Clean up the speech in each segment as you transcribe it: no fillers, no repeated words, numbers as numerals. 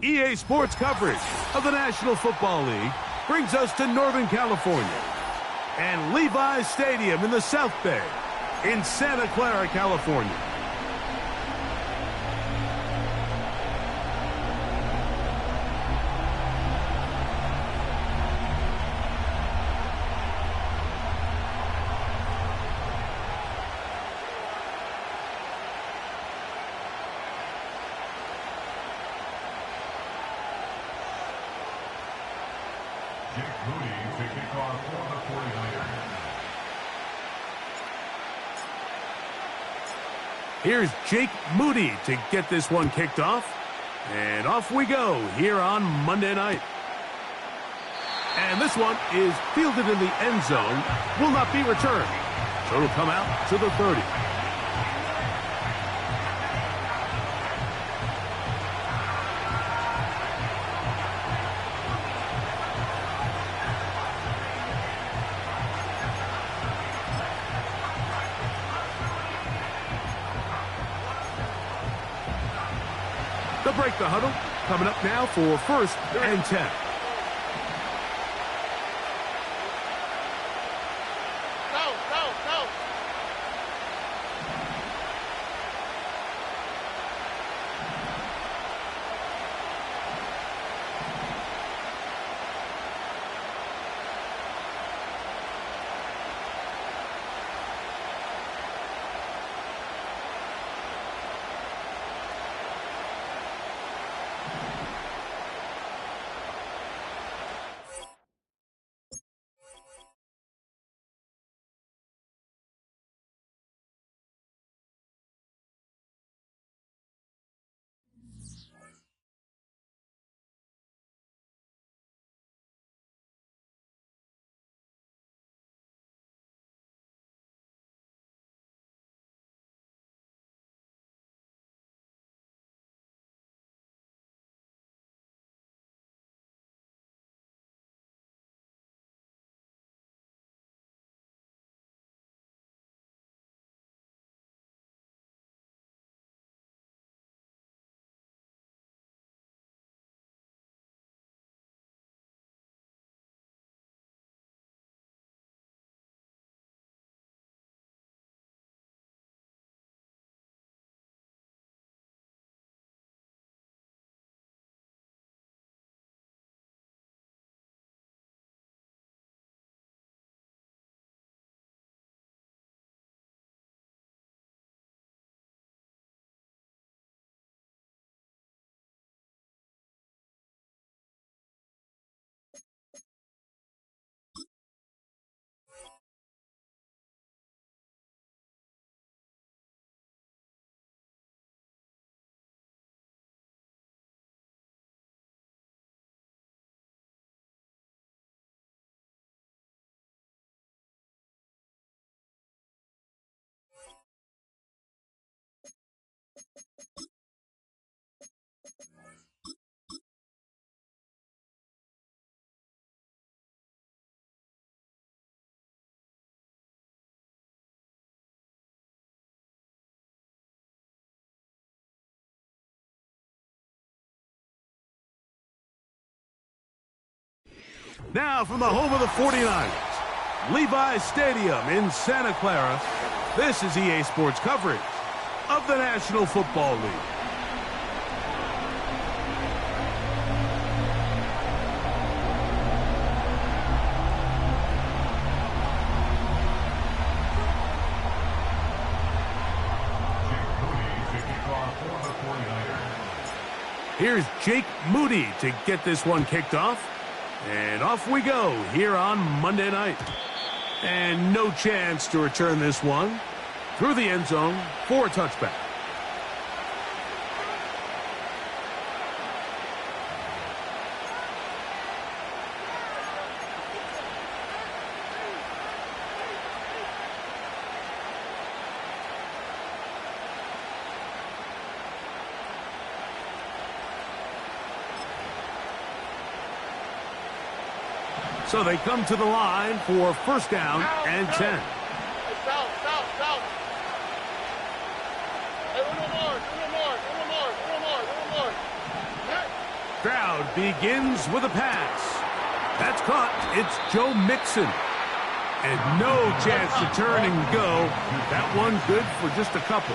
EA Sports coverage of the National Football League brings us to Northern California and Levi's Stadium in the South Bay in Santa Clara, California. Here's Jake Moody to get this one kicked off. And off we go here on Monday night. And this one is fielded in the end zone. Will not be returned. So it'll come out to the 30. They'll break the huddle. Coming up now for 1st and 10. Now from the home of the 49ers, Levi's Stadium in Santa Clara, this is EA Sports coverage of the National Football League. Here's Jake Moody to get this one kicked off. And off we go here on Monday night. And no chance to return this one through the end zone for a touchback. So they come to the line for 1st down and 10. Stroud begins with a pass. That's caught. It's Joe Mixon. And no chance to turn and go. That one good for just a couple.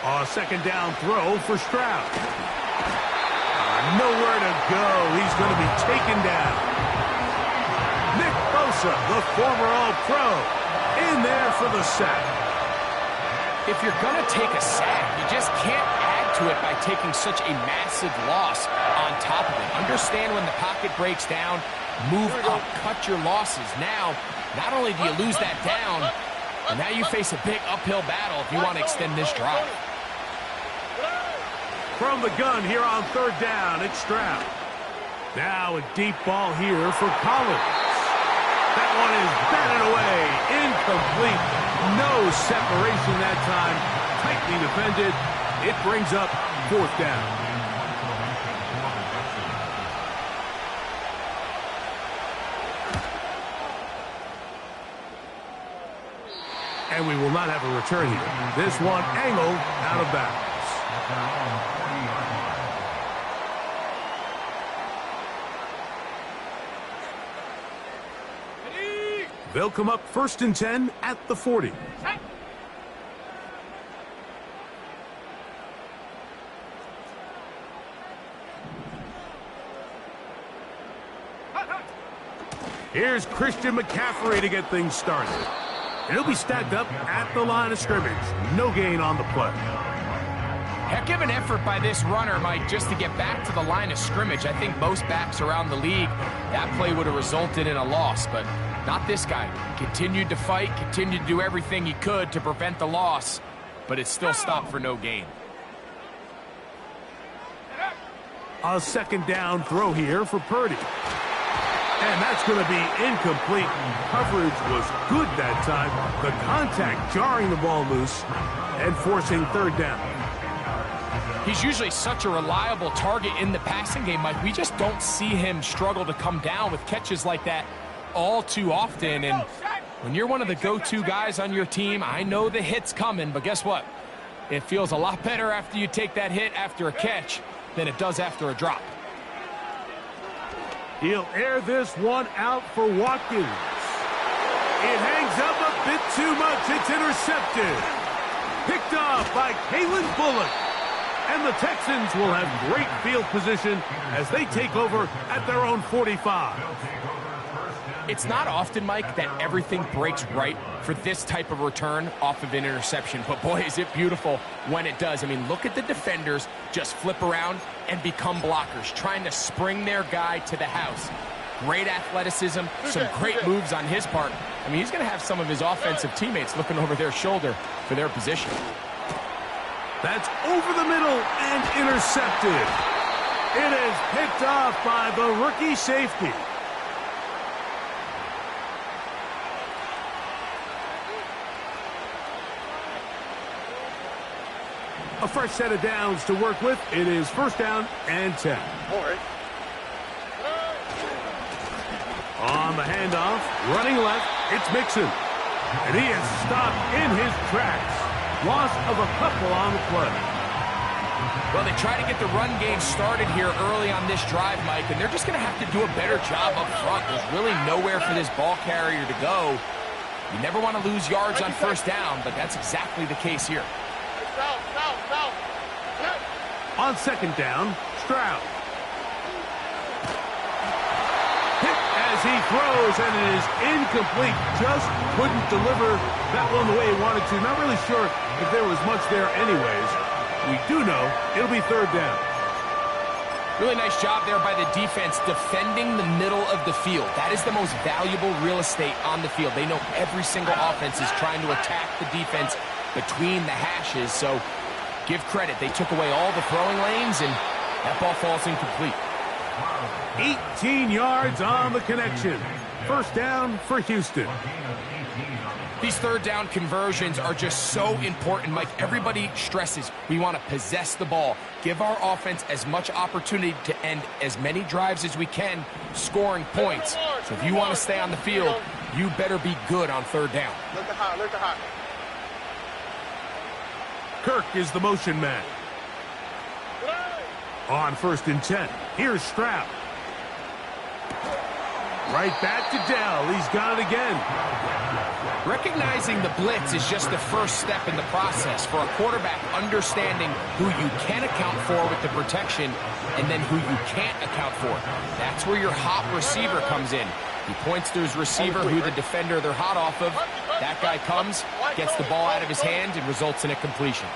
A second down throw for Stroud. Nowhere to go. He's going to be taken down. Nick Bosa, the former All-Pro, in there for the sack. If you're going to take a sack, you just can't add to it by taking such a massive loss on top of it. Understand when the pocket breaks down, move up, cut your losses. Now, not only do you lose that down, but now you face a big uphill battle if you want to extend this drive. From the gun here on third down, it's Stroud. Now a deep ball here for Collins. That one is batted away, incomplete. No separation that time, tightly defended. It brings up fourth down. And we will not have a return here. This one angled out of bounds. They'll come up 1st and 10 at the 40. Here's Christian McCaffrey to get things started. And he'll be stacked up at the line of scrimmage. No gain on the play. Heck of an effort by this runner, Mike, just to get back to the line of scrimmage. I think most backs around the league, that play would have resulted in a loss, but not this guy. Continued to fight, continued to do everything he could to prevent the loss, but it still stopped for no gain. A second down throw here for Purdy. And that's going to be incomplete. Coverage was good that time. The contact jarring the ball loose and forcing third down. He's usually such a reliable target in the passing game, Mike. We just don't see him struggle to come down with catches like that all too often. And when you're one of the go-to guys on your team, I know the hit's coming, but guess what? It feels a lot better after you take that hit after a catch than it does after a drop. He'll air this one out for Watkins. It hangs up a bit too much. It's intercepted. Picked off by Kalen Bullock. And the Texans will have great field position as they take over at their own 45. It's not often, Mike, that everything breaks right for this type of return off of an interception. But, boy, is it beautiful when it does. I mean, look at the defenders just flip around and become blockers, trying to spring their guy to the house. Great athleticism, some great moves on his part. I mean, he's going to have some of his offensive teammates looking over their shoulder for their position. That's over the middle and intercepted. It is picked off by the rookie safety. A fresh set of downs to work with. It is 1st down and 10. On the handoff, running left, it's Mixon. And he is stopped in his tracks. Loss of a couple on the play. Well, they try to get the run game started here early on this drive, Mike, and they're just going to have to do a better job up front. There's really nowhere for this ball carrier to go. You never want to lose yards on 1st down, but that's exactly the case here. On 2nd down, Stroud. Hit as he throws, and it is incomplete. Just couldn't deliver that one the way he wanted to. Not really sure if there was much there anyways. We do know it'll be 3rd down. Really nice job there by the defense defending the middle of the field. That is the most valuable real estate on the field. They know every single offense is trying to attack the defense between the hashes, so give credit. They took away all the throwing lanes, and that ball falls incomplete. 18 yards on the connection. 1st down for Houston. These 3rd down conversions are just so important, Mike. Everybody stresses we want to possess the ball, give our offense as much opportunity to end as many drives as we can, scoring points. So if you want to stay on the field, you better be good on 3rd down. Kirk is the motion man. On 1st and 10, here's Stroud. Right back to Dell. He's got it again. Recognizing the blitz is just the first step in the process for a quarterback understanding who you can account for with the protection and then who you can't account for. That's where your hot receiver comes in. He points to his receiver, who the defender they're hot off of. That guy comes, gets the ball out of his hand, and results in a completion.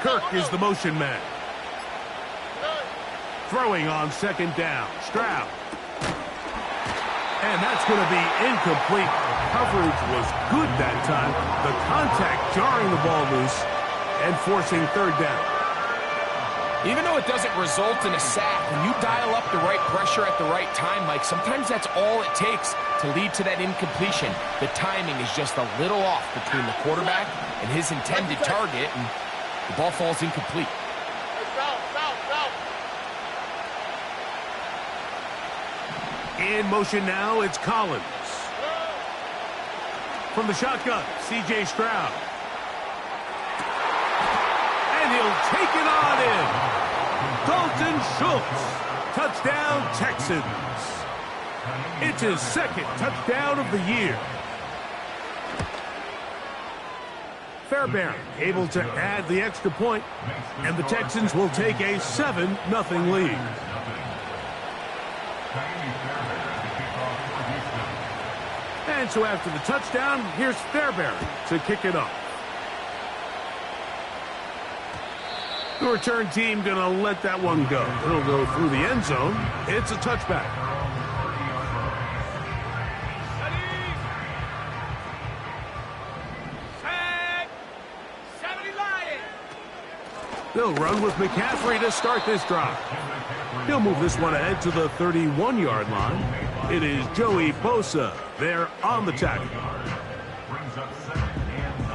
Kirk is the motion man. Throwing on 2nd down. Stroud. And that's going to be incomplete. Coverage was good that time. The contact jarring the ball loose and forcing 3rd down. Even though it doesn't result in a sack, when you dial up the right pressure at the right time, Mike, sometimes that's all it takes to lead to that incompletion. The timing is just a little off between the quarterback and his intended target, and the ball falls incomplete. In motion now, it's Collins. From the shotgun, C.J. Stroud. And he'll take it on in. Dalton Schultz. Touchdown, Texans. It's his 2nd touchdown of the year. Fairbairn able to add the extra point, and the Texans will take a 7-0 lead. And so after the touchdown, here's Fairbairn to kick it off. The return team going to let that one go. It'll go through the end zone. It's a touchback. They'll run with McCaffrey to start this drive. He'll move this one ahead to the 31-yard line. It is Joey Bosa there on the tackle. Brings up 2nd and 9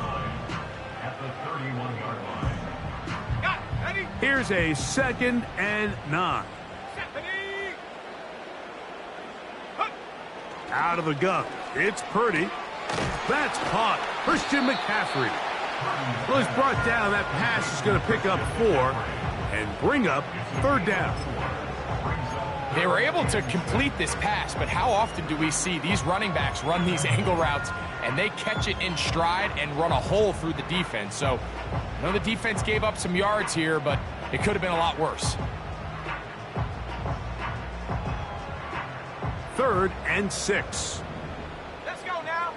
at the 31-yard line. Here's a 2nd and 9. Out of the gun. It's Purdy. That's caught. Christian McCaffrey. Well, he's brought down. That pass is going to pick up 4 and bring up 3rd down. They were able to complete this pass, but how often do we see these running backs run these angle routes and they catch it in stride and run a hole through the defense? So, I know the defense gave up some yards here, but it could have been a lot worse. 3rd and 6. Let's go now.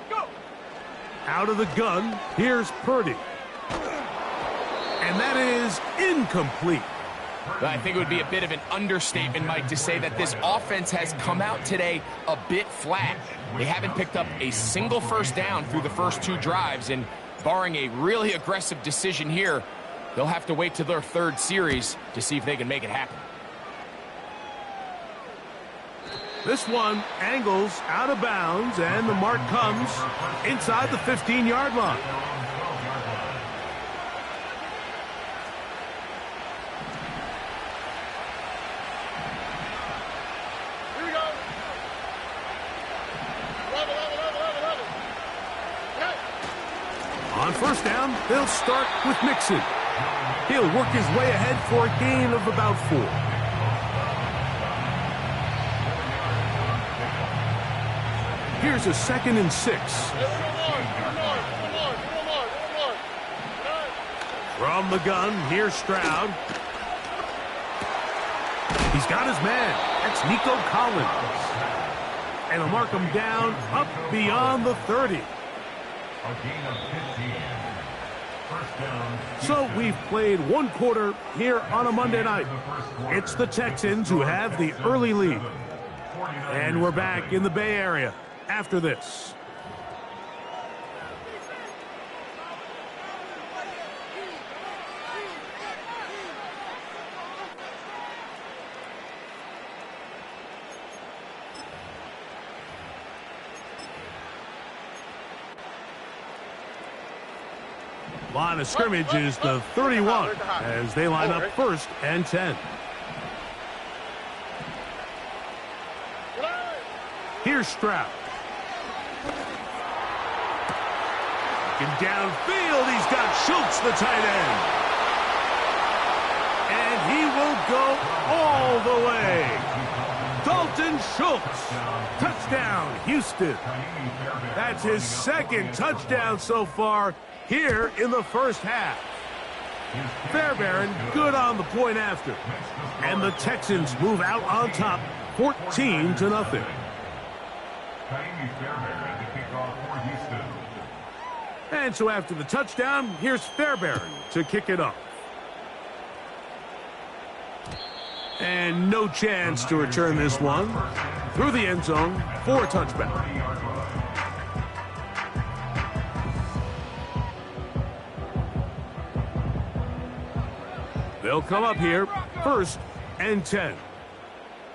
Go. Out of the gun, here's Purdy. And that is incomplete. I think it would be a bit of an understatement, Mike, to say that this offense has come out today a bit flat. They haven't picked up a single 1st down through the first 2 drives, and barring a really aggressive decision here, they'll have to wait to their 3rd series to see if they can make it happen. This one angles out of bounds, and the mark comes inside the 15-yard line. On 1st down, they'll start with Mixon. He'll work his way ahead for a gain of about 4. Here's a 2nd and 6. From the gun, here's Stroud. He's got his man. That's Nico Collins. And he'll mark him down up beyond the 30. A gain of 15. 1st down. So we've played 1 quarter here on a Monday night. It's the Texans who have the early lead. And we're back in the Bay Area after this. Line of scrimmage is the 31 as they line up 1st and 10. Here's Stroud. Looking downfield, he's got Schultz, the tight end. And he will go all the way. Dalton Schultz. Touchdown, Houston. That's his second touchdown so far here in the first half. Fairbairn good on the point after. And the Texans move out on top 14-0. And so after the touchdown, here's Fairbairn to kick it off. And no chance to return this one through the end zone for a touchback. They'll come up here, 1st and 10.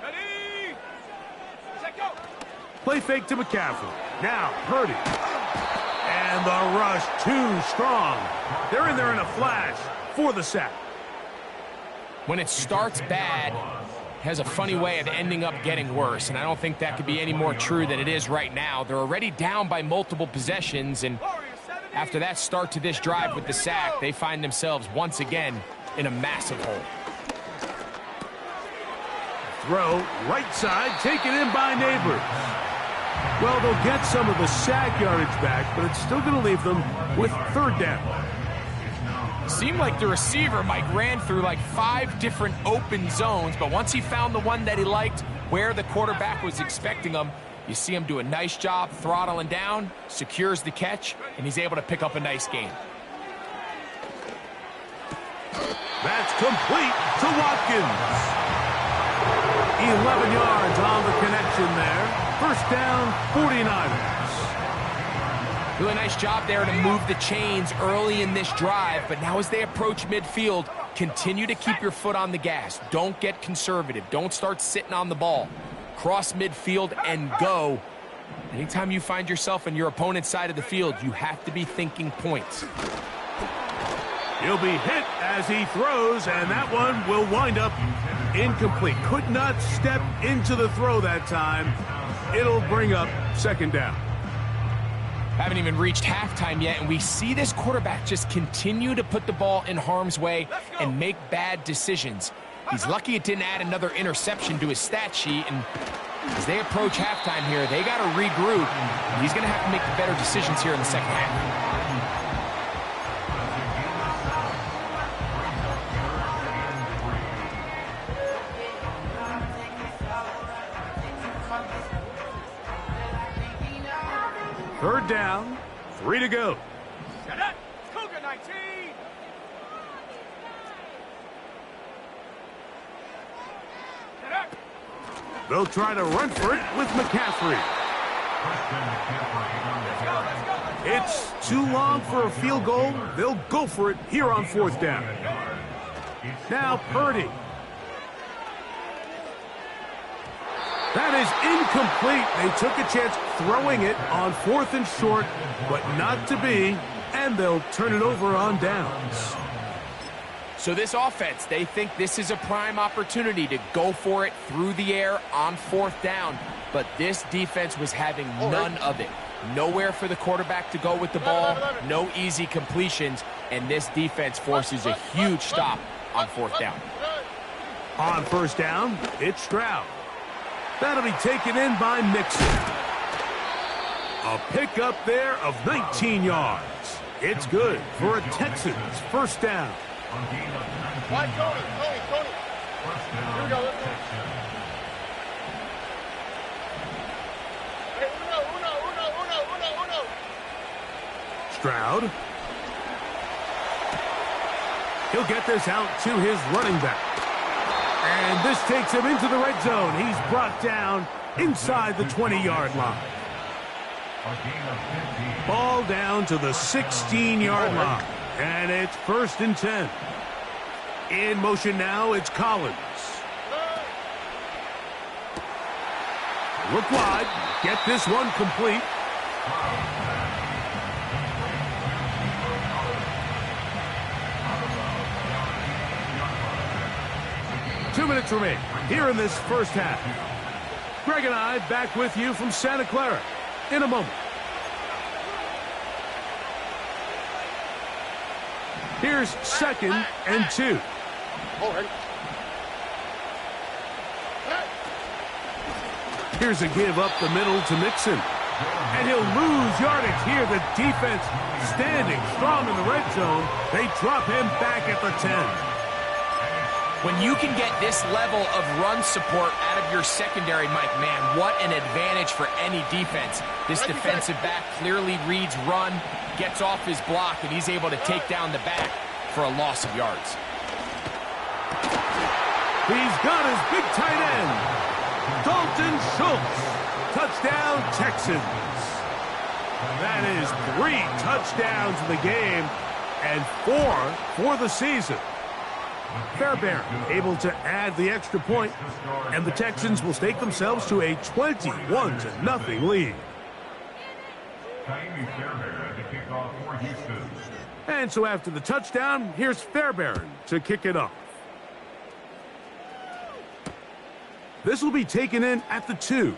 Ready? Set, go. Play fake to McCaffrey. Now Purdy. And the rush too strong. They're in there in a flash for the sack. When it starts bad, has a funny way of ending up getting worse, and I don't think that could be any more true than it is right now. They're already down by multiple possessions, and after that start to this drive with the sack, they find themselves once again in a massive hole. Throw, right side, taken in by Neighbors. Well, they'll get some of the sack yardage back, but it's still going to leave them with 3rd down. Seemed like the receiver, Mike, ran through like 5 different open zones, but once he found the one that he liked, where the quarterback was expecting him, you see him do a nice job throttling down, secures the catch, and he's able to pick up a nice gain. That's complete to Watkins. 11 yards on the connection there. 1st down, 49ers. Really nice job there to move the chains early in this drive, but now as they approach midfield, continue to keep your foot on the gas. Don't get conservative. Don't start sitting on the ball. Cross midfield and go. Anytime you find yourself on your opponent's side of the field, you have to be thinking points. He'll be hit as he throws, and that one will wind up incomplete. Could not step into the throw that time. It'll bring up 2nd down. Haven't even reached halftime yet, and we see this quarterback just continue to put the ball in harm's way and make bad decisions. He's lucky it didn't add another interception to his stat sheet, and as they approach halftime here, they got to regroup. He's going to have to make the better decisions here in the second half. Third down, 3 to go. Cougar 19. They'll try to run for it with McCaffrey. It's too long for a field goal. They'll go for it here on 4th down. Now Purdy. That is incomplete. They took a chance throwing it on 4th and short, but not to be, and they'll turn it over on downs. So this offense, they think this is a prime opportunity to go for it through the air on 4th down, but this defense was having none of it. Nowhere for the quarterback to go with the ball, no easy completions, and this defense forces a huge stop on 4th down. On 1st down, it's Stroud. That'll be taken in by Mixon. A pickup there of 19 yards. It's good for a Texans 1st down. Tony. Here we go. Let's go. Hey, uno. Stroud. He'll get this out to his running back. And this takes him into the red zone. He's brought down inside the 20-yard line. Ball down to the 16-yard line. And it's 1st and 10. In motion now, it's Collins. Look wide. Get this one complete. Two minutes remain here in this first half. Greg and I back with you from Santa Clara in a moment. Here's 2nd and 2. Here's a give up the middle to Mixon. And he'll lose yardage here. The defense standing strong in the red zone. They drop him back at the 10. When you can get this level of run support out of your secondary, Mike, man, what an advantage for any defense. This defensive back clearly reads run, gets off his block, and he's able to take down the back for a loss of yards. He's got his big tight end, Dalton Schultz. Touchdown, Texans. That is 3 touchdowns in the game and 4 for the season. Fairbairn able to add the extra point, and the Texans will stake themselves to a 21-0 lead. And so after the touchdown, here's Fairbairn to kick it off. This will be taken in at the 2.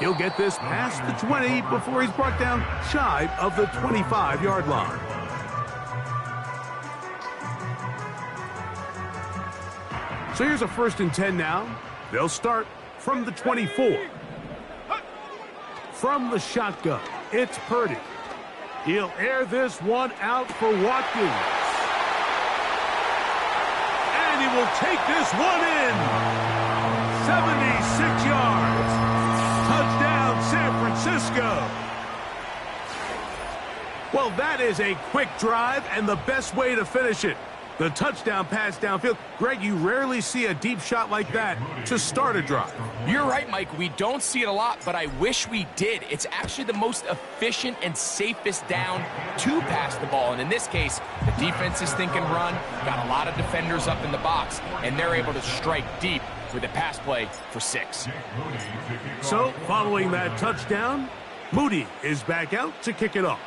He'll get this past the 20 before he's brought down shy of the 25-yard line. So here's a 1st and 10 now. They'll start from the 24. From the shotgun, it's Purdy. He'll air this one out for Watkins. And he will take this one in. 76 yards. Touchdown, San Francisco. Well, that is a quick drive and the best way to finish it. The touchdown pass downfield. Greg, you rarely see a deep shot like that to start a drive. You're right, Mike. We don't see it a lot, but I wish we did. It's actually the most efficient and safest down to pass the ball. And in this case, the defense is thinking run, got a lot of defenders up in the box, and they're able to strike deep with a pass play for 6. So, following that touchdown, Moody is back out to kick it off.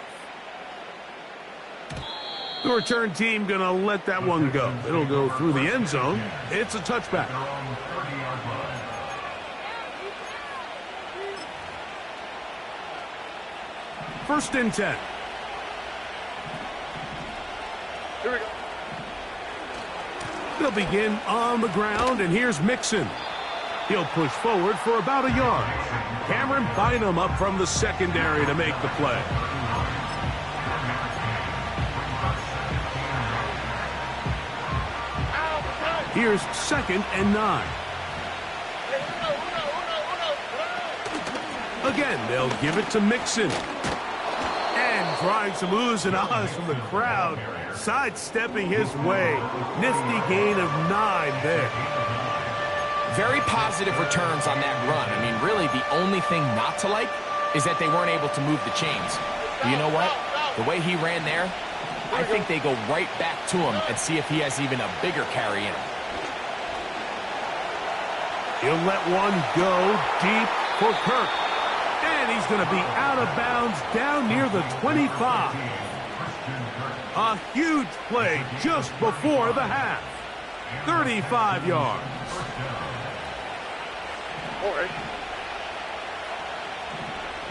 The return team going to let that one go. It'll go through the end zone. It's a touchback. First and 10. Here we go. They'll begin on the ground, and here's Mixon. He'll push forward for about a yard. Cameron Bynum up from the secondary to make the play. Here's 2nd and 9. Again, they'll give it to Mixon. And drawing some oohs and ahs from the crowd, sidestepping his way. Nifty gain of 9 there. Very positive returns on that run. I mean, really, the only thing not to like is that they weren't able to move the chains. But you know what? The way he ran there, I think they go right back to him and see if he has even a bigger carry in him. He'll let one go deep for Kirk. And he's going to be out of bounds down near the 25. A huge play just before the half. 35 yards. All right.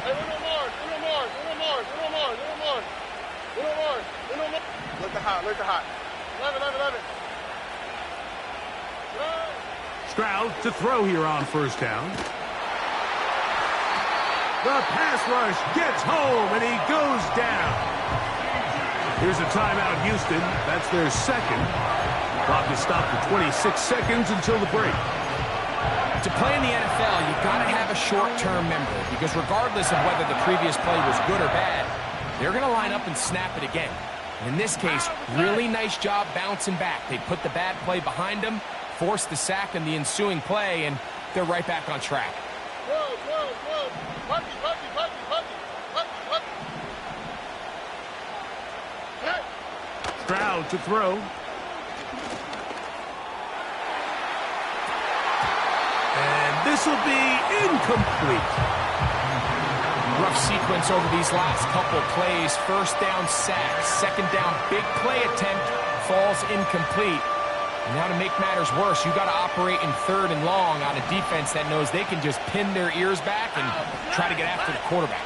Hey, uno more. Look the hot. 11. Stroud to throw here on first down. The pass rush gets home, and he goes down. Here's a timeout, Houston. That's their 2nd. Clock is stopped for 26 seconds until the break. To play in the NFL, you've got to have a short-term memory because regardless of whether the previous play was good or bad, they're going to line up and snap it again. In this case, really nice job bouncing back. They put the bad play behind them, forced the sack in the ensuing play, and they're right back on track. Stroud to throw. And this will be incomplete. Rough sequence over these last couple plays. First down sack, 2nd down big play attempt falls incomplete. And now to make matters worse, you got to operate in 3rd and long on a defense that knows they can just pin their ears back and try to get after the quarterback.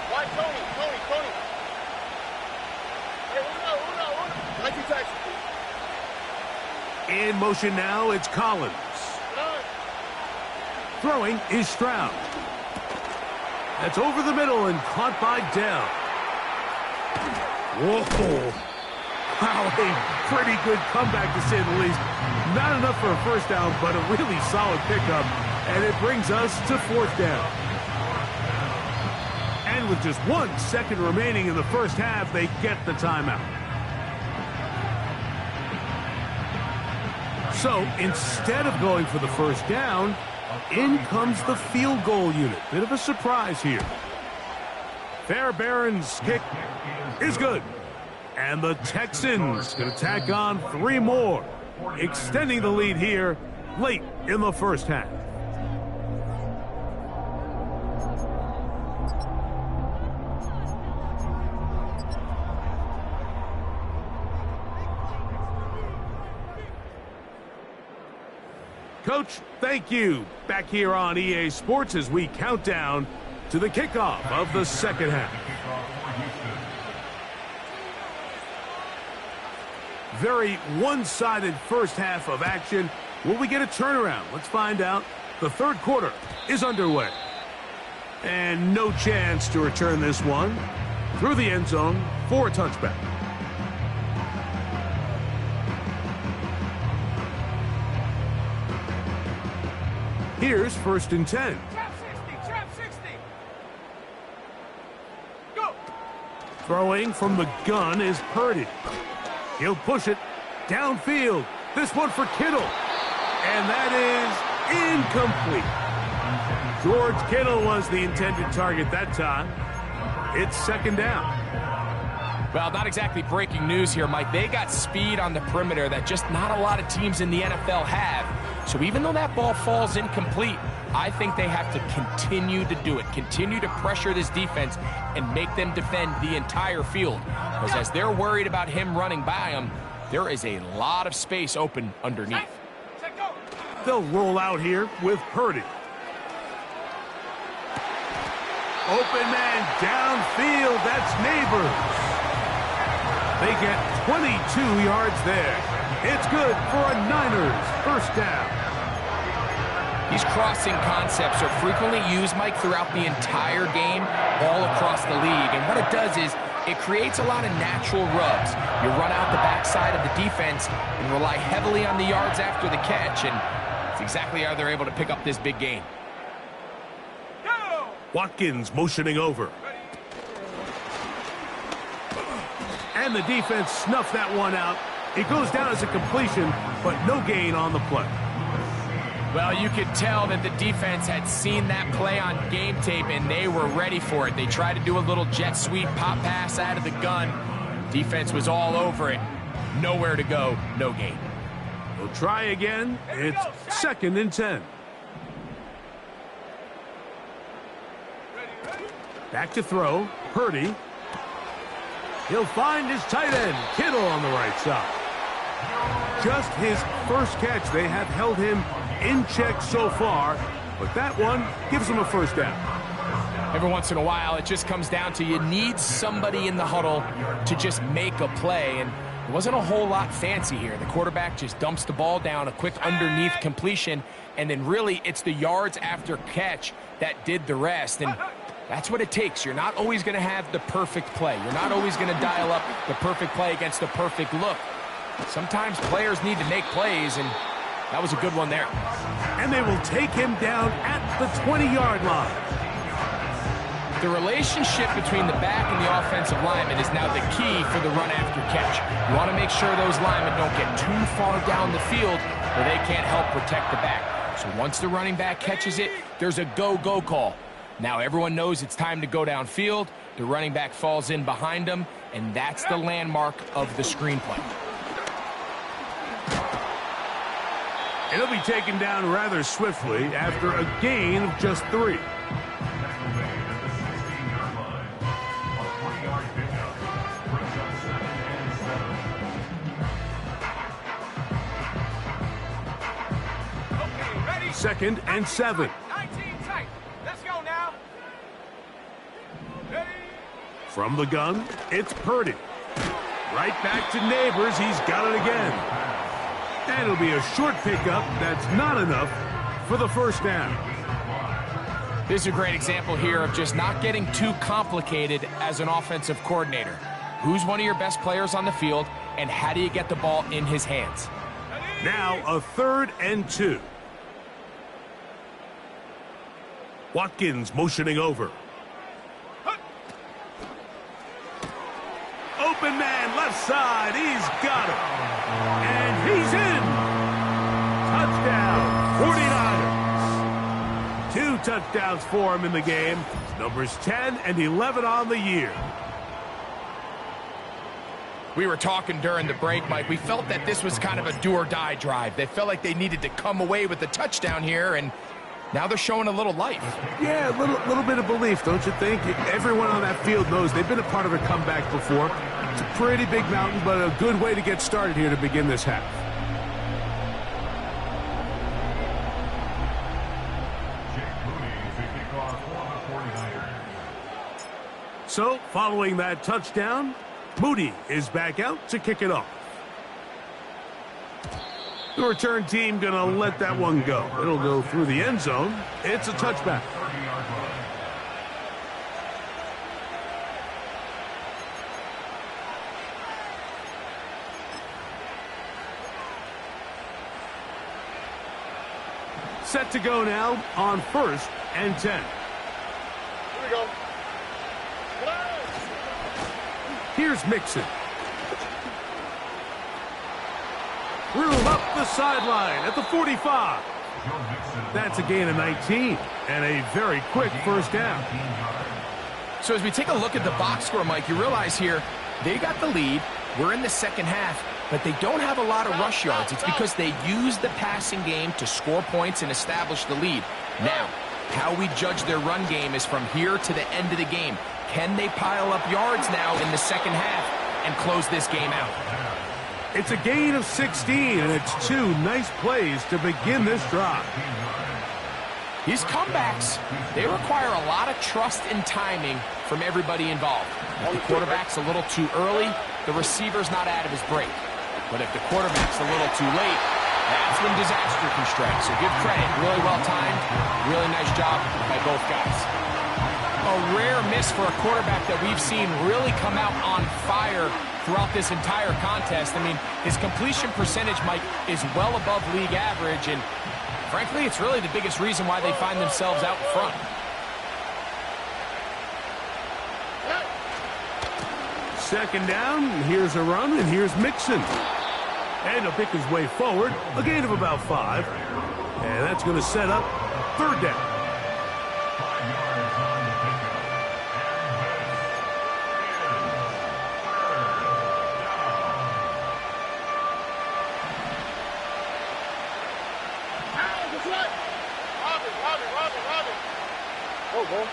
Why, Tony? Hey, Uno. Like you Texans. In motion now, it's Collins. Throwing is Stroud. That's over the middle and caught by Dell. Whoa. Wow, a pretty good comeback to say the least. Not enough for a first down, but a really solid pickup. And it brings us to 4th down. And with just 1 second remaining in the first half, they get the timeout. So instead of going for the first down, in comes the field goal unit. Bit of a surprise here. Fairbairn's kick is good. And the Texans going to tack on 3 more, extending the lead here late in the first half. Coach, thank you. Back here on EA Sports as we count down to the kickoff of the second half. Very one-sided first half of action. Will we get a turnaround? Let's find out. The 3rd quarter is underway. And no chance to return this one through the end zone for a touchback. Here's 1st and 10. Trap 60. Go. Throwing from the gun is Purdy. He'll push it downfield. This one for Kittle. And that is incomplete. George Kittle was the intended target that time. It's 2nd down. Well, not exactly breaking news here, Mike. They got speed on the perimeter that just not a lot of teams in the NFL have. So even though that ball falls incomplete, I think they have to continue to do it. Continue to pressure this defense and make them defend the entire field. Because as they're worried about him running by them, there is a lot of space open underneath. They'll roll out here with Purdy. Open man downfield. That's Neighbors. They get 22 yards there. It's good for a Niners first down. These crossing concepts are frequently used, Mike, throughout the entire game, all across the league. And what it does is it creates a lot of natural rubs. You run out the backside of the defense and rely heavily on the yards after the catch, and it's exactly how they're able to pick up this big gain. Watkins motioning over. And the defense snuffed that one out. It goes down as a completion, but no gain on the play. Well, you could tell that the defense had seen that play on game tape, and they were ready for it. They tried to do a little jet sweep pop pass out of the gun. Defense was all over it. Nowhere to go, no gain. We'll try again. It's 2nd and 10. Back to throw. Purdy. He'll find his tight end, Kittle, on the right side. Just his first catch. They have held him in check so far, but that one gives him a first down. Every once in a while, it just comes down to you need somebody in the huddle to just make a play, and it wasn't a whole lot fancy here. The quarterback just dumps the ball down, a quick underneath completion, and then really it's the yards after catch that did the rest, and that's what it takes. You're not always going to have the perfect play. You're not always going to dial up the perfect play against the perfect look. Sometimes players need to make plays, and that was a good one there. And they will take him down at the 20-yard line. The relationship between the back and the offensive lineman is now the key for the run after catch. You want to make sure those linemen don't get too far down the field where they can't help protect the back. So once the running back catches it, there's a go-go call. Now everyone knows it's time to go downfield. The running back falls in behind him, and that's the landmark of the screenplay. It'll be taken down rather swiftly after a gain of just 3. 2nd and 7. 19 tight. Let's go now. Ready? From the gun, it's Purdy. Right back to Neighbors. He's got it again. And it'll be a short pickup. That's not enough for the first down. This is a great example here of just not getting too complicated as an offensive coordinator. Who's one of your best players on the field, and how do you get the ball in his hands? Now a 3rd and 2. Watkins motioning over. Open man, left side. He's got it. And he's in. Touchdown, 49ers. 2 touchdowns for him in the game. Numbers 10 and 11 on the year. We were talking during the break, Mike. We felt that this was kind of a do-or-die drive. They felt like they needed to come away with the touchdown here, and now they're showing a little life. Yeah, a little bit of belief, don't you think? Everyone on that field knows they've been a part of a comeback before. It's a pretty big mountain, but a good way to get started here to begin this half. So, following that touchdown, Moody is back out to kick it off. The return team going to let that one go. It'll go through the end zone. It's a touchback. Set to go now on 1st and 10. Here we go. Here's Mixon. Through up the sideline at the 45. That's a gain of 19 and a very quick first down. So as we take a look at the box score, Mike, you realize here they got the lead. We're in the second half, but they don't have a lot of rush yards. It's because they use the passing game to score points and establish the lead. Now, how we judge their run game is from here to the end of the game. Can they pile up yards now in the second half and close this game out? It's a gain of 16, and it's 2 nice plays to begin this drive. These comebacks, they require a lot of trust and timing from everybody involved. If the quarterback's a little too early, the receiver's not out of his break. But if the quarterback's a little too late, that's when disaster can strike. So give credit, really well timed, really nice job by both guys. A rare miss for a quarterback that we've seen really come out on fire throughout this entire contest. I mean, his completion percentage, Mike, is well above league average, and frankly, it's really the biggest reason why they find themselves out in front. Second down, here's a run, and here's Mixon. And he'll pick his way forward, a gain of about 5. And that's going to set up 3rd down. Oh, boy.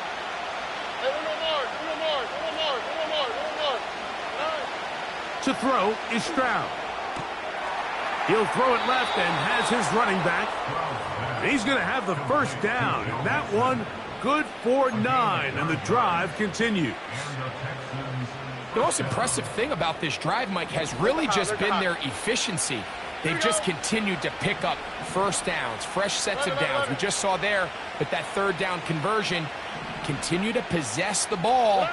Hey, one more. To throw is Stroud. He'll throw it left and has his running back. He's going to have the first down. And that one good for 9, and the drive continues. The most impressive thing about this drive, Mike, has really just been their efficiency. They've just continued to pick up first downs, fresh sets of downs. We just saw there that 3rd down conversion, continue to possess the ball.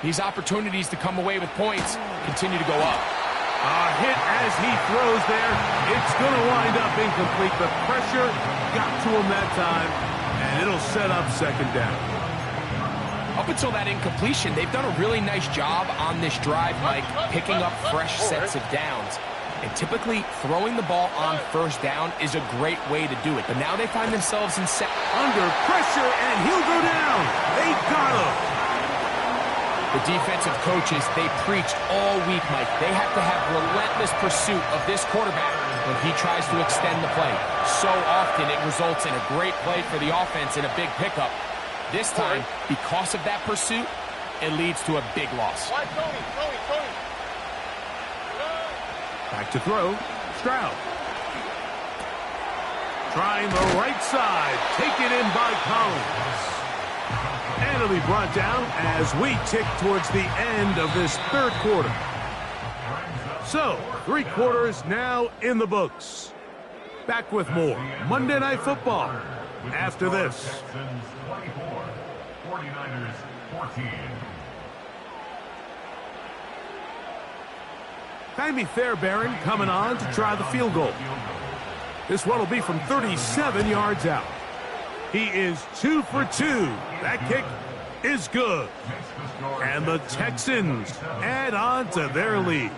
These opportunities to come away with points continue to go up. A hit as he throws there. It's going to wind up incomplete. The pressure got to him that time, and it'll set up 2nd down. Up until that incompletion, they've done a really nice job on this drive, Mike, picking up fresh sets of downs. And typically, throwing the ball on 1st down is a great way to do it. But now they find themselves in under pressure, and he'll go down. They got him. The defensive coaches, they preached all week, Mike. They have to have relentless pursuit of this quarterback when he tries to extend the play. So often it results in a great play for the offense and a big pickup. This time, because of that pursuit, it leads to a big loss. Tony. Back to throw, Stroud. Trying the right side. Taken in by Collins. And it'll be brought down as we tick towards the end of this third quarter. So, 3 quarters now in the books. Back with more Monday Night Football after this. Texans 24, 49ers 14. Jaime Fairbairn coming on to try the field goal. This one will be from 37 yards out. He is 2 for 2. That kick is good. And the Texans add on to their lead.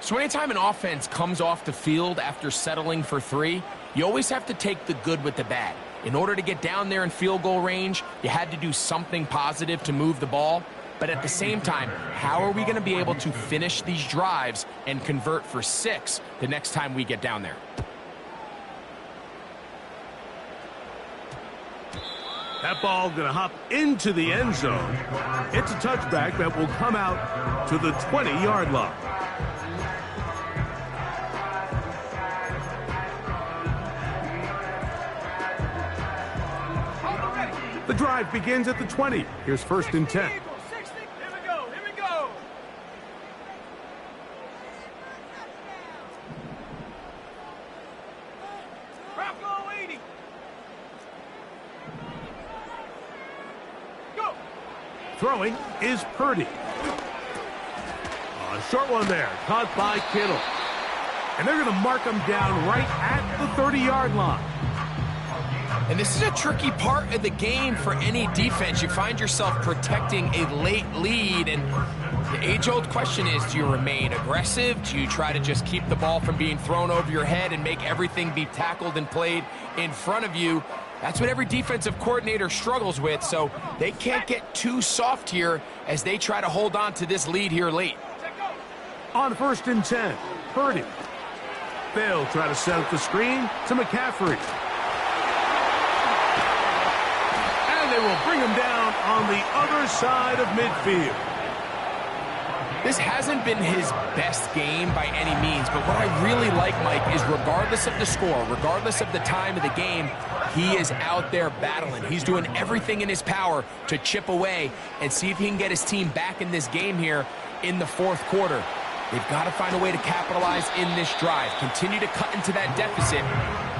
So anytime an offense comes off the field after settling for 3, you always have to take the good with the bad. In order to get down there in field goal range, you had to do something positive to move the ball. But at the same time, how are we going to be able to finish these drives and convert for 6 the next time we get down there? That ball going to hop into the end zone. It's a touchback that will come out to the 20-yard line. The drive begins at the 20. Here's 1st and 10. Here we go. Here we go. Bravo 80. Go. Throwing is Purdy. A short one there, caught by Kittle. And they're going to mark him down right at the 30-yard line. And this is a tricky part of the game for any defense. You find yourself protecting a late lead, and the age-old question is, do you remain aggressive? Do you try to just keep the ball from being thrown over your head and make everything be tackled and played in front of you? That's what every defensive coordinator struggles with, so they can't get too soft here as they try to hold on to this lead here late. On 1st and 10, Purdy. They'll try to set up the screen to McCaffrey. They will bring him down on the other side of midfield. This hasn't been his best game by any means, but what I really like, Mike, is regardless of the score, regardless of the time of the game, he is out there battling. He's doing everything in his power to chip away and see if he can get his team back in this game here in the 4th quarter. They've got to find a way to capitalize in this drive. Continue to cut into that deficit.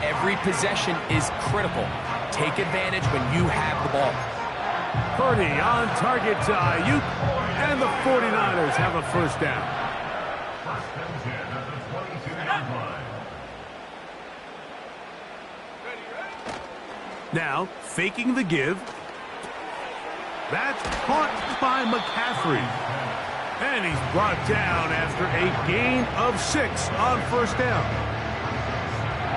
Every possession is critical. Take advantage when you have the ball. Purdy on target to Ayuk, and the 49ers have a 1st down. Now, faking the give. That's caught by McCaffrey. And he's brought down after a gain of 6 on 1st down.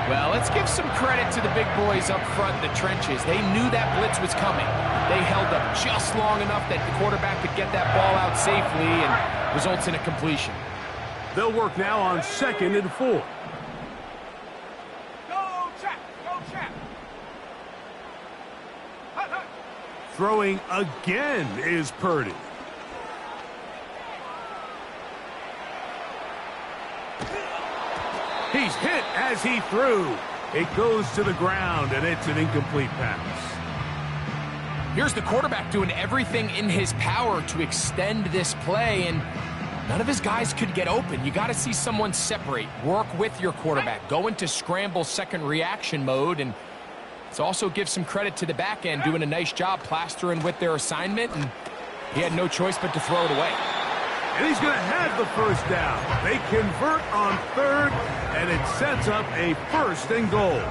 Well, let's give some credit to the big boys up front in the trenches. They knew that blitz was coming. They held up just long enough that the quarterback could get that ball out safely and results in a completion. They'll work now on 2nd and 4. Go, Chap. Go, Chap. Hut, hut. Throwing again is Purdy. He's hit as he threw. It goes to the ground, and it's an incomplete pass. Here's the quarterback doing everything in his power to extend this play, and none of his guys could get open. You got to see someone separate, work with your quarterback, go into scramble second reaction mode, and it also gives some credit to the back end doing a nice job plastering with their assignment, and he had no choice but to throw it away. And he's going to have the 1st down. They convert on 3rd, and it sets up a 1st and goal.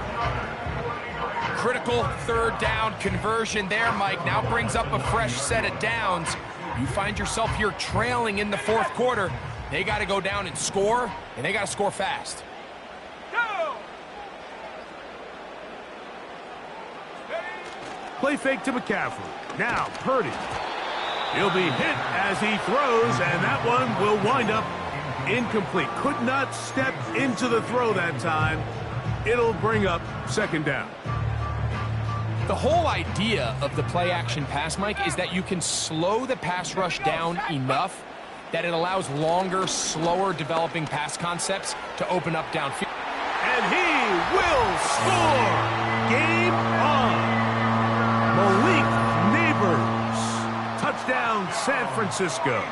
Critical 3rd down conversion there, Mike. Now brings up a fresh set of downs. You find yourself here trailing in the 4th quarter. They got to go down and score, and they got to score fast. Go. Play fake to McCaffrey. Now Purdy. He'll be hit as he throws, and that one will wind up incomplete. Could not step into the throw that time. It'll bring up 2nd down. The whole idea of the play-action pass, Mike, is that you can slow the pass rush down enough that it allows longer, slower developing pass concepts to open up downfield. And he will score. Game on. Malik Neighbors. Touchdown, San Francisco.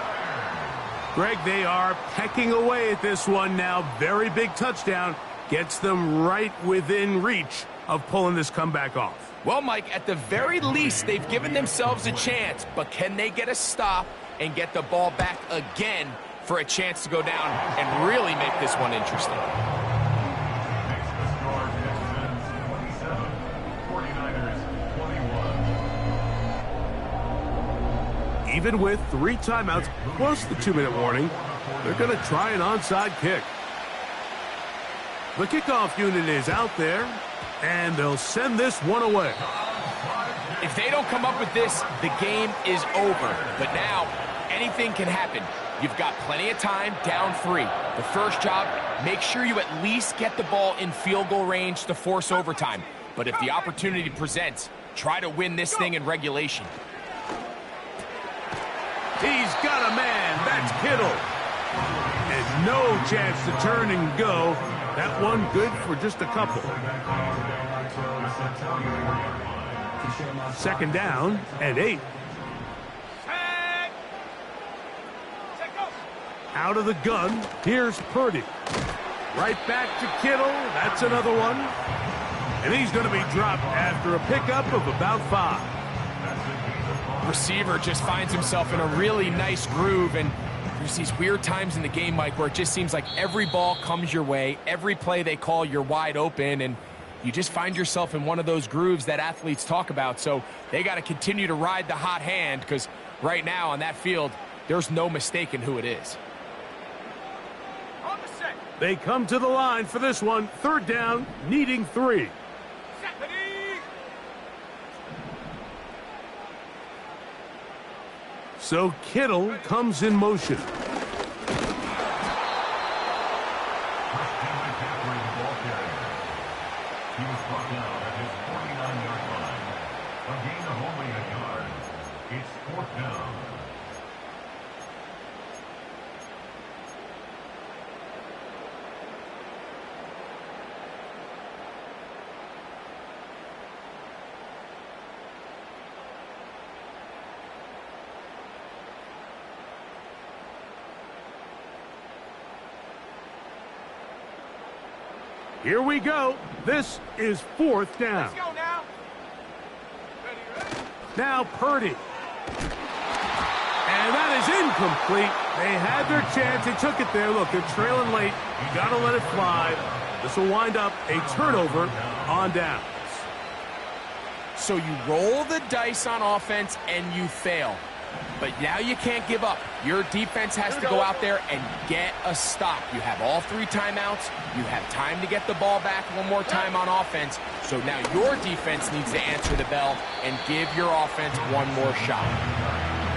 Greg, they are pecking away at this one now. Very big touchdown. Gets them right within reach of pulling this comeback off. Well, Mike, at the very least, they've given themselves a chance, but can they get a stop and get the ball back again for a chance to go down and really make this one interesting? Next to score, Texans 27, 49ers 21. Even with 3 timeouts plus the 2-minute warning, they're going to try an onside kick. The kickoff unit is out there, and they'll send this one away. If they don't come up with this, the game is over. But now, anything can happen. You've got plenty of time, down 3. The first job, make sure you at least get the ball in field goal range to force overtime. But if the opportunity presents, try to win this thing in regulation. He's got a man. That's Kittle. And no chance to turn and go. That one good for just a couple. Second down and 8. Out of the gun, here's Purdy. Right back to Kittle. That's another one. And he's going to be dropped after a pickup of about 5. Receiver just finds himself in a really nice groove, and there's these weird times in the game, Mike, where it just seems like every ball comes your way, every play they call, you're wide open, and you just find yourself in one of those grooves that athletes talk about. So they got to continue to ride the hot hand, because right now on that field, there's no mistaking who it is. They come to the line for this one. Third down, needing 3. So Kittle comes in motion. He was brought down at his 49-yard line. A gain of only a yard. It's 4th down. Here we go. This is 4th down. Let's go now. Now Purdy. And that is incomplete. They had their chance. They took it there. Look, they're trailing late. You got to let it fly. This will wind up a turnover on downs. So you roll the dice on offense and you fail. But now you can't give up. Your defense has to go out there and get a stop. You have all 3 timeouts. You have time to get the ball back one more time on offense. So now your defense needs to answer the bell and give your offense one more shot.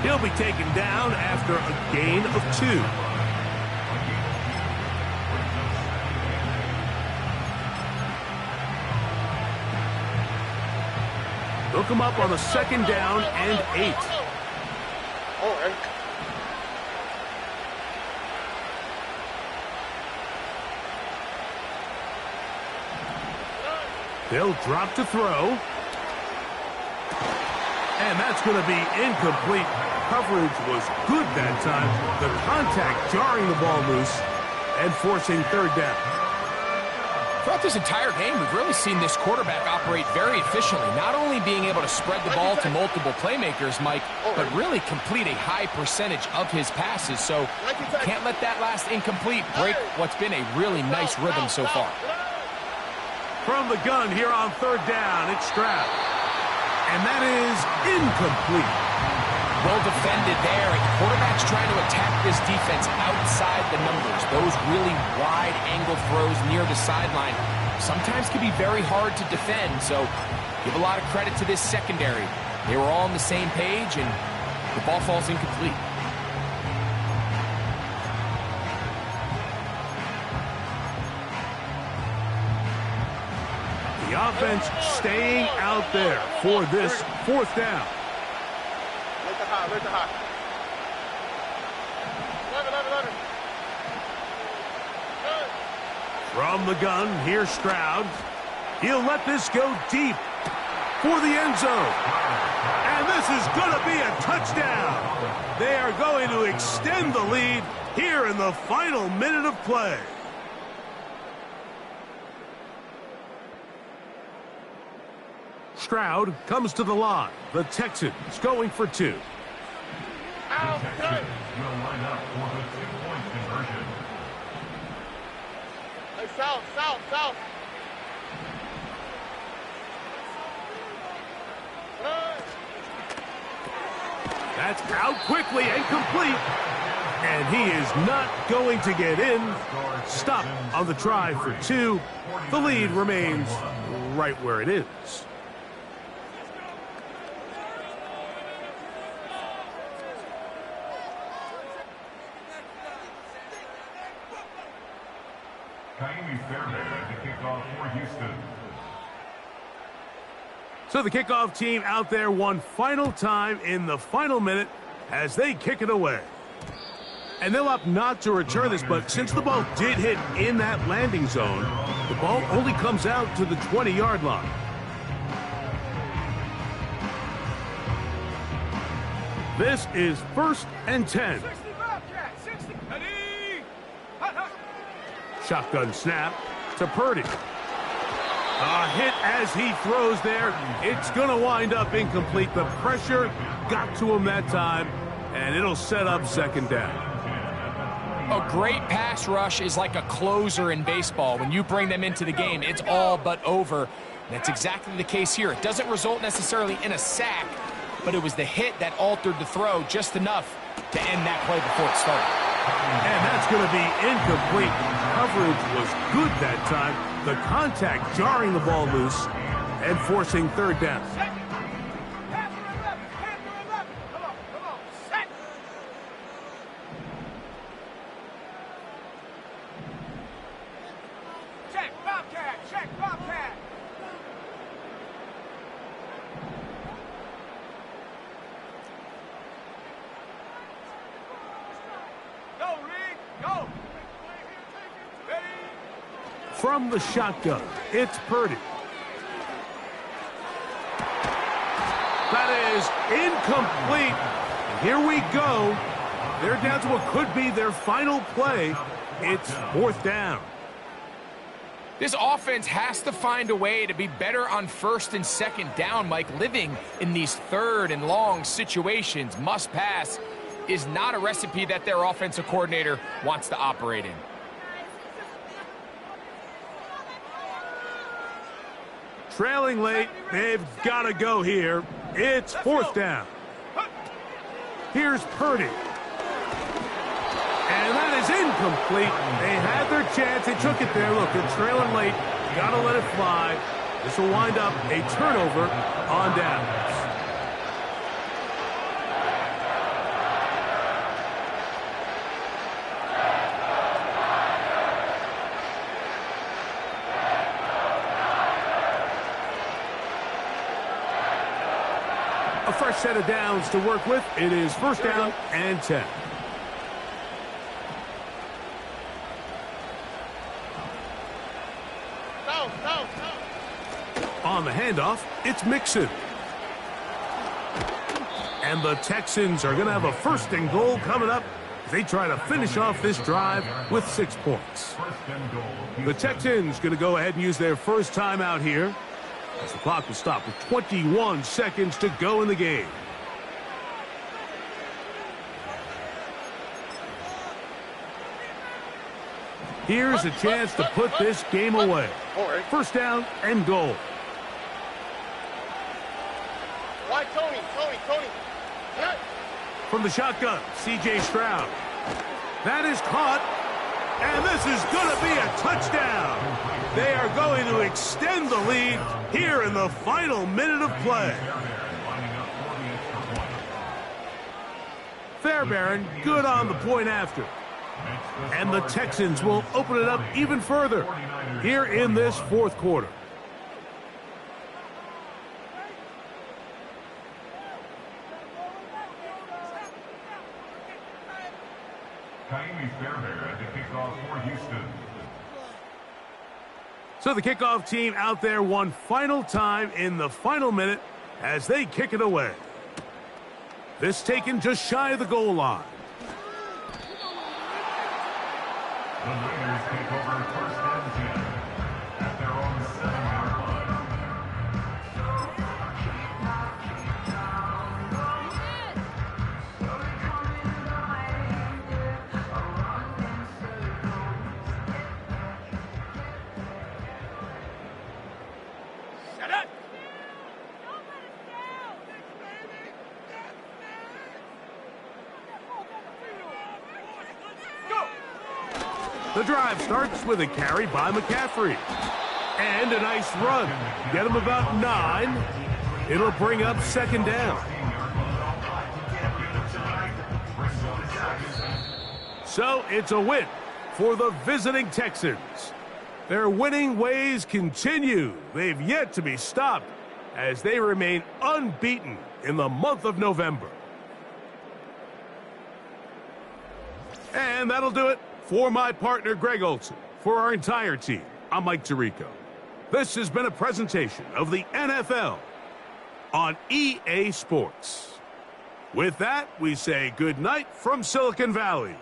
He'll be taken down after a gain of 2. Hook him up on a 2nd down and 8. They'll drop to throw. And that's going to be incomplete. Coverage was good that time. The contact jarring the ball loose and forcing 3rd down. Throughout this entire game, we've really seen this quarterback operate very efficiently, not only being able to spread the ball to multiple playmakers, Mike, but really complete a high percentage of his passes. So can't let that last incomplete break what's been a really nice rhythm so far. From the gun here on 3rd down, it's Stroud. And that is incomplete. Well defended there. And quarterback's trying to attack this defense outside the numbers. Those really wide angle throws near the sideline sometimes can be very hard to defend. So give a lot of credit to this secondary. They were all on the same page, and the ball falls incomplete. The offense staying out there for this 4th down. From the gun, here's Stroud. He'll let this go deep for the end zone. And this is going to be a touchdown. They are going to extend the lead here in the final minute of play. Stroud comes to the line. The Texans going for 2. The Texans will line up for the 2-point conversion. Hey, south. That's out quickly and complete. And he is not going to get in. Stop on the try for 2. The lead remains right where it is. The kickoff for Houston. So the kickoff team out there one final time in the final minute as they kick it away. And they'll opt not to return this, but since the ball did hit in that landing zone, the ball only comes out to the 20-yard line. This is 1st and 10. 60 Bobcat, 60. Ready? Hut, hut. Shotgun snap to Purdy. A hit as he throws there. It's going to wind up incomplete. The pressure got to him that time, and it'll set up 2nd down. A great pass rush is like a closer in baseball. When you bring them into the game, it's all but over. That's exactly the case here. It doesn't result necessarily in a sack, but it was the hit that altered the throw just enough to end that play before it started. And that's going to be incomplete. Coverage was good that time. The contact jarring the ball loose and forcing 3rd down. Pass to 11. Come on. Set. Check Bobcat. Go, Reed, go. Ready? From the shotgun, it's Purdy. That is incomplete. And here we go. They're down to what could be their final play. It's 4th down. This offense has to find a way to be better on 1st and 2nd down, Mike. Living in these 3rd and long situations, must pass, is not a recipe that their offensive coordinator wants to operate in. Trailing late, they've got to go here. It's 4th down. Here's Purdy. And that is incomplete. They had their chance. They took it there. Look, they're trailing late. Got to let it fly. This will wind up a turnover on downs. A fresh set of downs to work with. It is 1st down and 10. On the handoff, it's Mixon. And the Texans are going to have a 1st and goal coming up as they try to finish off this drive with 6 points. The Texans going to go ahead and use their first timeout here as the clock will stop with 21 seconds to go in the game. Here's a chance to put this game away. 1st down and goal. Why, Tony? From the shotgun, C.J. Stroud. That is caught, and this is going to be a touchdown. They are going to extend the lead here in the final minute of play. Fairbairn good on the point after. And the Texans will open it up even further here in this 4th quarter. So the kickoff team out there one final time in the final minute as they kick it away. This taken just shy of the goal line. The Raiders take over first and 10 at their own 7-yard line. Set it. Go. The drive starts with a carry by McCaffrey. And a nice run. Get him about 9. It'll bring up second down. So it's a win for the visiting Texans. Their winning ways continue. They've yet to be stopped as they remain unbeaten in the month of November. And that'll do it for my partner, Greg Olson. For our entire team, I'm Mike Tirico. This has been a presentation of the NFL on EA Sports. With that, we say good night from Silicon Valley.